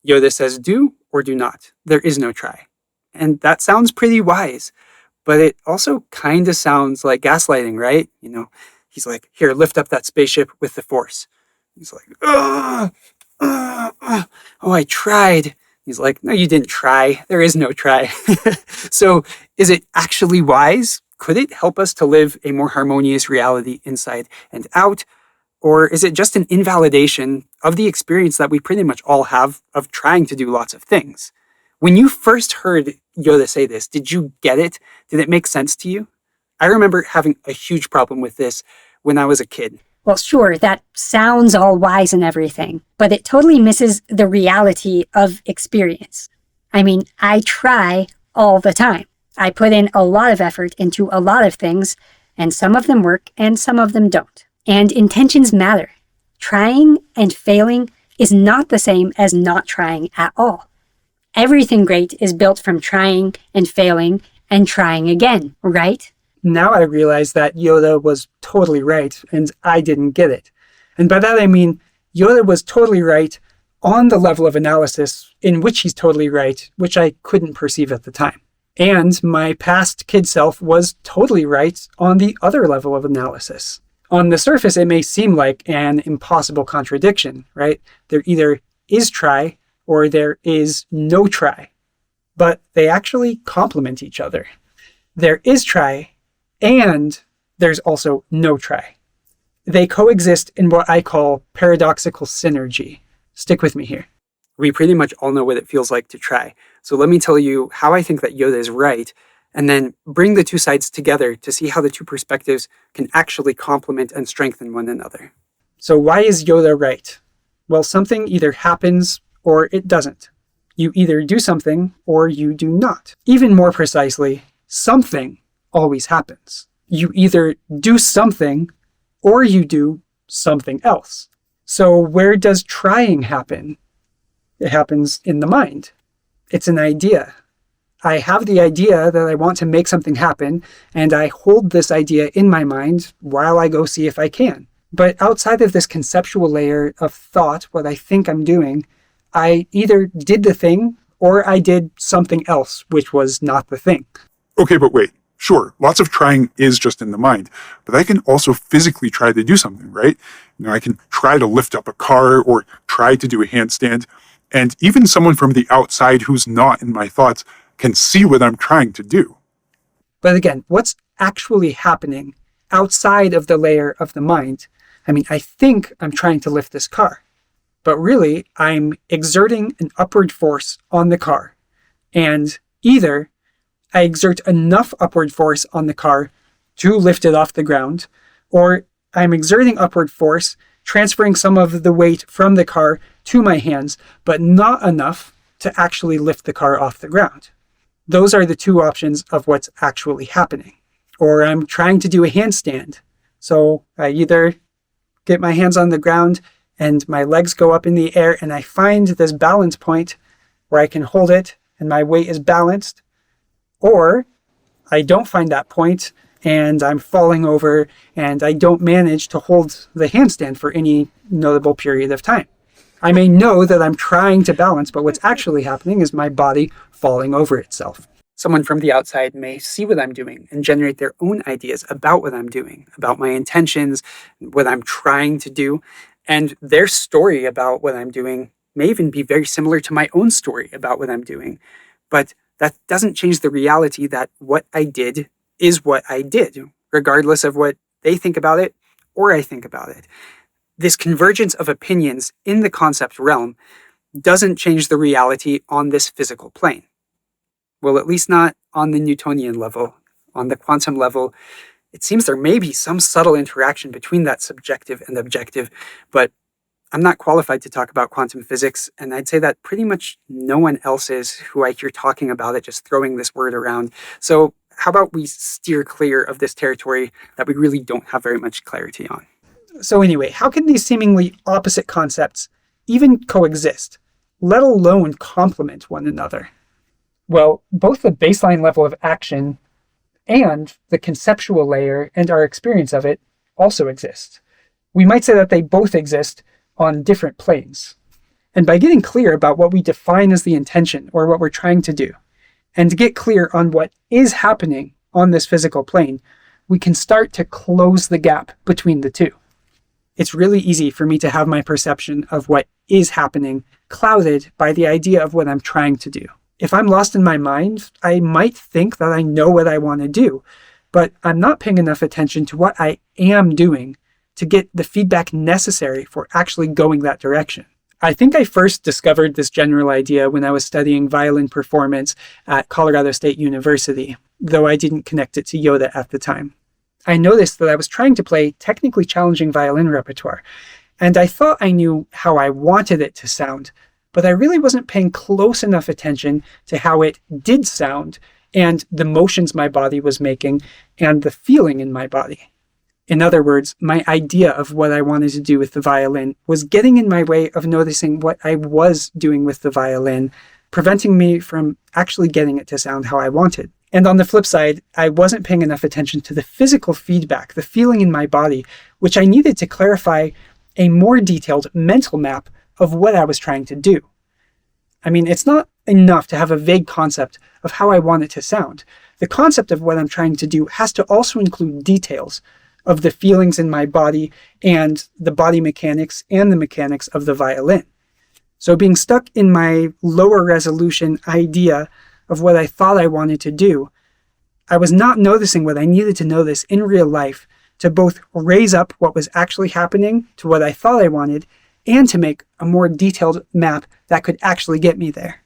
Yoda says do or do not. There is no try. And that sounds pretty wise, but it also kind of sounds like gaslighting, right? He's like, here, lift up that spaceship with the force. He's like, oh, I tried. He's like, no, you didn't try. There is no try. So is it actually wise? Could it help us to live a more harmonious reality inside and out? Or is it just an invalidation of the experience that we pretty much all have of trying to do lots of things? When you first heard Yoda say this, did you get it? Did it make sense to you? I remember having a huge problem with this when I was a kid. Well, sure, that sounds all wise and everything, but it totally misses the reality of experience. I mean, I try all the time. I put in a lot of effort into a lot of things, and some of them work and some of them don't. And intentions matter. Trying and failing is not the same as not trying at all. Everything great is built from trying and failing and trying again, right? Now I realize that Yoda was totally right, and I didn't get it. And by that I mean, Yoda was totally right on the level of analysis in which he's totally right, which I couldn't perceive at the time. And my past kid self was totally right on the other level of analysis. On the surface, it may seem like an impossible contradiction, right? There either is try or there is no try. But they actually complement each other. There is try, and there's also no try. They coexist in what I call paradoxical synergy. Stick with me here. We pretty much all know what it feels like to try. So let me tell you how I think that Yoda is right, and then bring the two sides together to see how the two perspectives can actually complement and strengthen one another. So why is Yoda right? Well, something either happens or it doesn't. You either do something or you do not. Even more precisely, something always happens. You either do something or you do something else. So where does trying happen? It happens in the mind. It's an idea. I have the idea that I want to make something happen, and I hold this idea in my mind while I go see if I can. But outside of this conceptual layer of thought, what I think I'm doing, I either did the thing or I did something else, which was not the thing. Okay, but wait. Sure, lots of trying is just in the mind, but I can also physically try to do something, right? I can try to lift up a car or try to do a handstand, and even someone from the outside who's not in my thoughts can see what I'm trying to do. But again, what's actually happening outside of the layer of the mind? I mean, I think I'm trying to lift this car, but really I'm exerting an upward force on the car, and either I exert enough upward force on the car to lift it off the ground, or I'm exerting upward force, transferring some of the weight from the car to my hands, but not enough to actually lift the car off the ground. Those are the two options of what's actually happening. Or I'm trying to do a handstand. So I either get my hands on the ground and my legs go up in the air and I find this balance point where I can hold it and my weight is balanced, or I don't find that point and I'm falling over and I don't manage to hold the handstand for any notable period of time. I may know that I'm trying to balance, but what's actually happening is my body falling over itself. Someone from the outside may see what I'm doing and generate their own ideas about what I'm doing, about my intentions, what I'm trying to do, and their story about what I'm doing may even be very similar to my own story about what I'm doing. But that doesn't change the reality that what I did is what I did, regardless of what they think about it or I think about it. This convergence of opinions in the concept realm doesn't change the reality on this physical plane. Well, at least not on the Newtonian level. On the quantum level, it seems there may be some subtle interaction between that subjective and objective, but I'm not qualified to talk about quantum physics, and I'd say that pretty much no one else is who I hear talking about it, just throwing this word around. So how about we steer clear of this territory that we really don't have very much clarity on? So anyway, how can these seemingly opposite concepts even coexist, let alone complement one another? Well, both the baseline level of action and the conceptual layer and our experience of it also exist. We might say that they both exist on different planes. And by getting clear about what we define as the intention or what we're trying to do, and to get clear on what is happening on this physical plane, we can start to close the gap between the two. It's really easy for me to have my perception of what is happening clouded by the idea of what I'm trying to do. If I'm lost in my mind, I might think that I know what I want to do, but I'm not paying enough attention to what I am doing to get the feedback necessary for actually going that direction. I think I first discovered this general idea when I was studying violin performance at Colorado State University, though I didn't connect it to Yoda at the time. I noticed that I was trying to play technically challenging violin repertoire, and I thought I knew how I wanted it to sound, but I really wasn't paying close enough attention to how it did sound and the motions my body was making and the feeling in my body. In other words, my idea of what I wanted to do with the violin was getting in my way of noticing what I was doing with the violin, preventing me from actually getting it to sound how I wanted. And on the flip side, I wasn't paying enough attention to the physical feedback, the feeling in my body, which I needed to clarify a more detailed mental map of what I was trying to do. I mean, it's not enough to have a vague concept of how I want it to sound. The concept of what I'm trying to do has to also include details of the feelings in my body and the body mechanics and the mechanics of the violin. So being stuck in my lower resolution idea of what I thought I wanted to do, I was not noticing what I needed to notice in real life to both raise up what was actually happening to what I thought I wanted and to make a more detailed map that could actually get me there.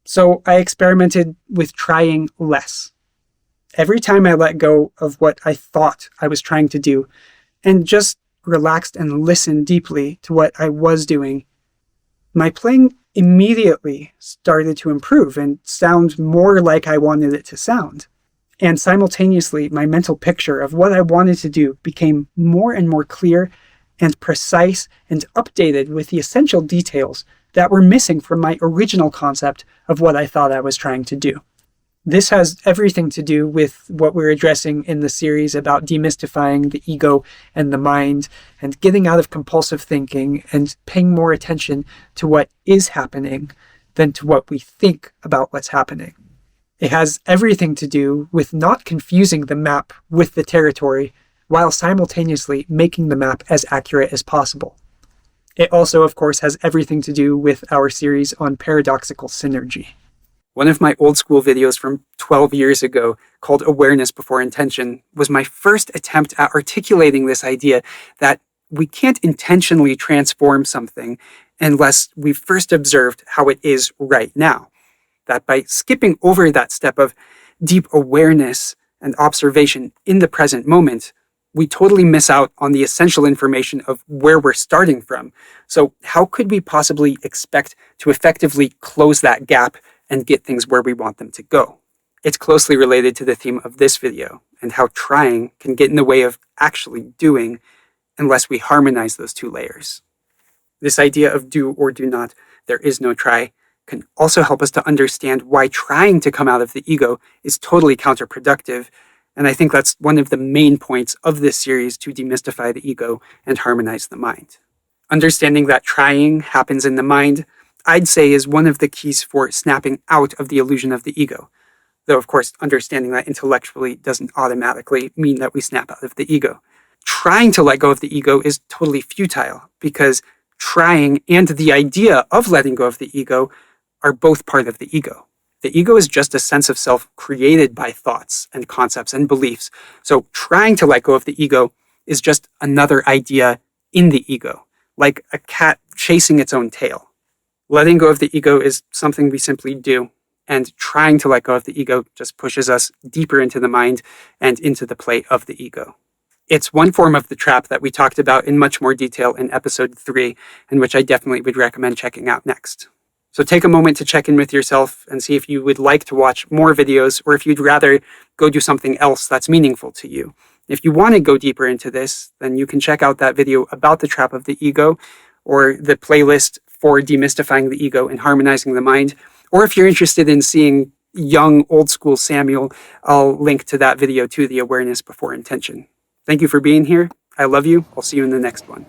So I experimented with trying less. Every time I let go of what I thought I was trying to do and just relaxed and listened deeply to what I was doing, my playing immediately started to improve and sound more like I wanted it to sound. And simultaneously, my mental picture of what I wanted to do became more and more clear and precise and updated with the essential details that were missing from my original concept of what I thought I was trying to do. This has everything to do with what we're addressing in the series about demystifying the ego and the mind and getting out of compulsive thinking and paying more attention to what is happening than to what we think about what's happening. It has everything to do with not confusing the map with the territory while simultaneously making the map as accurate as possible. It also, of course, has everything to do with our series on paradoxical synergy. One of my old school videos from 12 years ago called Awareness Before Intention was my first attempt at articulating this idea that we can't intentionally transform something unless we've first observed how it is right now. That by skipping over that step of deep awareness and observation in the present moment, we totally miss out on the essential information of where we're starting from. So how could we possibly expect to effectively close that gap and get things where we want them to go? It's closely related to the theme of this video and how trying can get in the way of actually doing unless we harmonize those two layers. This idea of do or do not, there is no try, can also help us to understand why trying to come out of the ego is totally counterproductive. And I think that's one of the main points of this series to demystify the ego and harmonize the mind. Understanding that trying happens in the mind, I'd say, is one of the keys for snapping out of the illusion of the ego. Though, of course, understanding that intellectually doesn't automatically mean that we snap out of the ego. Trying to let go of the ego is totally futile because trying and the idea of letting go of the ego are both part of the ego. The ego is just a sense of self created by thoughts and concepts and beliefs. So trying to let go of the ego is just another idea in the ego, like a cat chasing its own tail. Letting go of the ego is something we simply do, and trying to let go of the ego just pushes us deeper into the mind and into the play of the ego. It's one form of the trap that we talked about in much more detail in episode 3, and which I definitely would recommend checking out next. So take a moment to check in with yourself and see if you would like to watch more videos or if you'd rather go do something else that's meaningful to you. If you want to go deeper into this, then you can check out that video about the trap of the ego or the playlist for demystifying the ego and harmonizing the mind. Or if you're interested in seeing young, old school Samuel, I'll link to that video to the Awareness Before Intention. Thank you for being here. I love you. I'll see you in the next one.